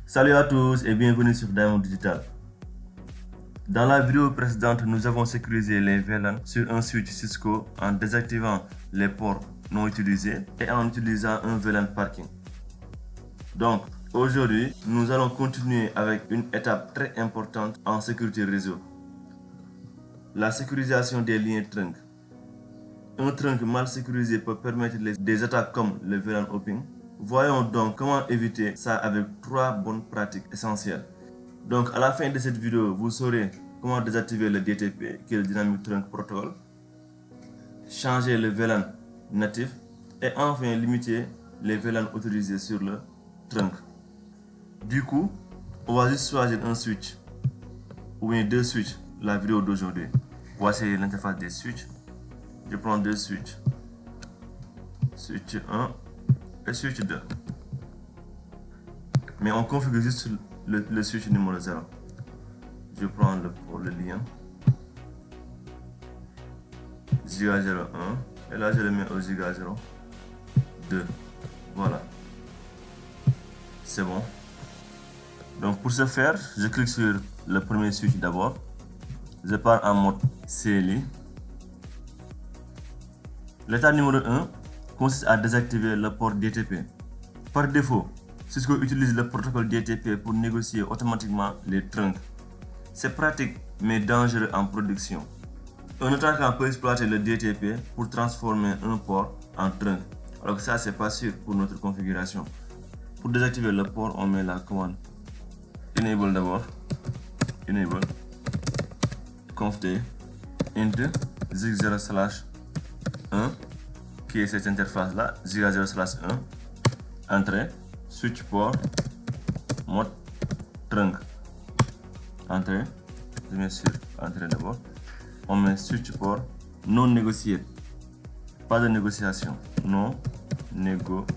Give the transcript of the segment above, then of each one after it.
Salut à tous et bienvenue sur Diamond Digital. Dans la vidéo précédente, nous avons sécurisé les VLAN sur un switch Cisco en désactivant les ports non utilisés et en utilisant un VLAN parking. Donc, aujourd'hui, nous allons continuer avec une étape très importante en sécurité réseau. La sécurisation des liens trunk. Un trunk mal sécurisé peut permettre des attaques comme le VLAN hopping. Voyons donc comment éviter ça avec 3 bonnes pratiques essentielles. Donc à la fin de cette vidéo, vous saurez comment désactiver le DTP, qui est le Dynamic Trunk Protocol, changer le VLAN natif et enfin limiter les VLAN autorisés sur le trunk. Du coup, on va juste choisir un switch ou bien 2 switches la vidéo d'aujourd'hui. Voici l'interface des switches. Je prends 2 switches, switch 1 et switch 2. Mais on configure juste le switch numéro 0. Je prends le lien Giga 01 et là je le mets au Giga 02. Voilà, c'est bon. Donc pour ce faire, je clique sur le premier switch d'abord. Je pars en mode CLI. L'étape numéro 1 consiste à désactiver le port DTP. Par défaut, Cisco utilise le protocole DTP pour négocier automatiquement les trunks. C'est pratique mais dangereux en production. Un attaquant peut exploiter le DTP pour transformer un port en trunk, alors que ça c'est pas sûr pour notre configuration. Pour désactiver le port, on met la commande enable d'abord, enable conft int zig0/1 qui est cette interface là, giga0/1, entrée, switch port, mode trunk, entrée, je mets sur entrée d'abord, on met switch port, non négocié, pas de négociation, non négocié,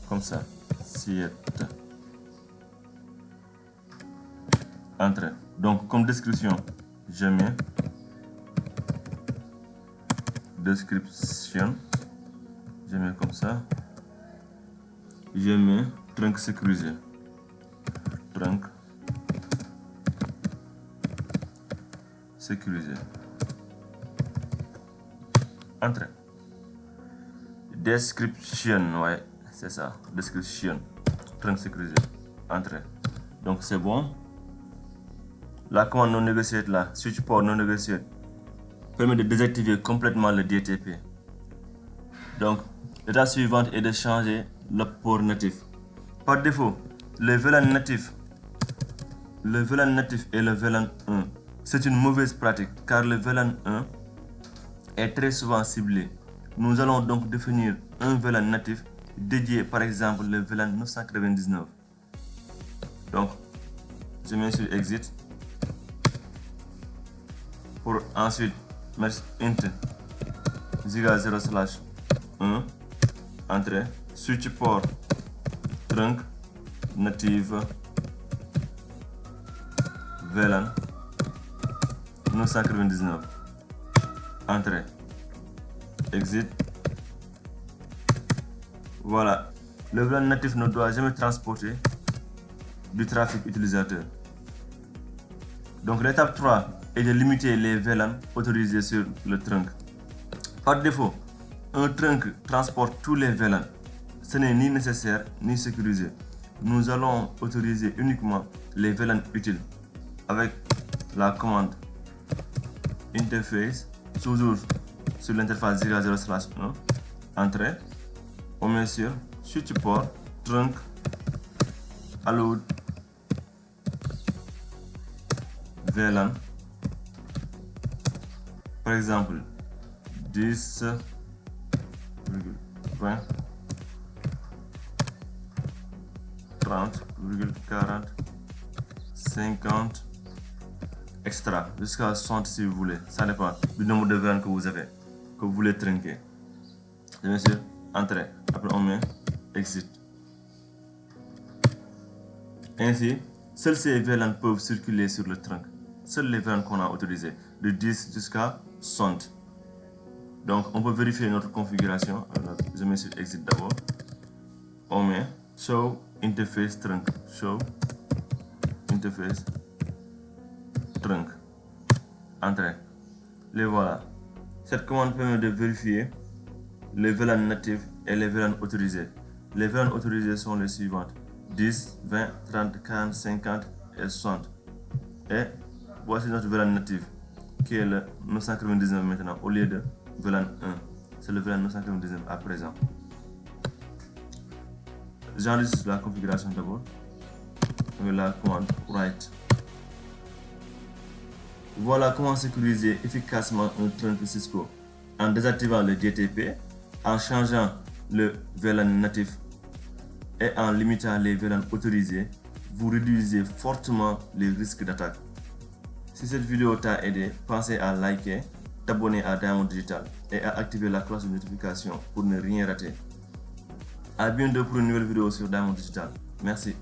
comme ça, siete, entrée. Donc comme description, je mets description, je mets comme ça, je mets trunk sécurisé, trunk sécurisé, entrée, description, ouais c'est ça, description, trunk sécurisé, entrée. Donc c'est bon. La commande non négociée là, switch port non négocié, permet de désactiver complètement le DTP. Donc, l'étape suivante est de changer le port natif. Par défaut, le VLAN natif est le VLAN 1. C'est une mauvaise pratique car le VLAN 1 est très souvent ciblé. Nous allons donc définir un VLAN natif dédié, par exemple le VLAN 999. Donc, je mets sur exit pour ensuite mettre int giga 0/1 entrée, switch port trunk native VLAN 999 entrée, exit. Voilà, le VLAN natif ne doit jamais transporter du trafic utilisateur. Donc l'étape 3 est de limiter les VLAN autorisés sur le trunk. Par défaut, un trunk transporte tous les VLAN. Ce n'est ni nécessaire ni sécurisé. Nous allons autoriser uniquement les VLAN utiles avec la commande interface, toujours sur l'interface Giga 0/1, entrée, on met sur switch port trunk allowed VLAN, par exemple 10,20 30,40 50 extra jusqu'à 60 si vous voulez, ça dépend du nombre de VLAN que vous avez, que vous voulez trinquer. Bien sûr, entrée, après on met exit. Ainsi, seuls ces VLAN peuvent circuler sur le trunk. Seuls les VLAN qu'on a autorisés, de 10 jusqu'à 60. Donc on peut vérifier notre configuration. Alors, je mets sur Exit d'abord. On met Show Interface Trunk. Show Interface Trunk. Entrée. Les voilà. Cette commande permet de vérifier les VLAN natifs et les VLAN autorisés. Les VLAN autorisés sont les suivantes: 10, 20, 30, 40, 50 et 60. Et voici notre VLAN natif qui est le 999 maintenant au lieu de VLAN 1. C'est le VLAN 999 à présent. J'enregistre la configuration d'abord avec la commande write. Voilà comment sécuriser efficacement un trunk Cisco en désactivant le DTP, en changeant le VLAN natif et en limitant les VLAN autorisés. Vous réduisez fortement les risques d'attaque. Si cette vidéo t'a aidé, pensez à liker, t'abonner à Diamond Digital et à activer la cloche de notification pour ne rien rater. À bientôt pour une nouvelle vidéo sur Diamond Digital. Merci.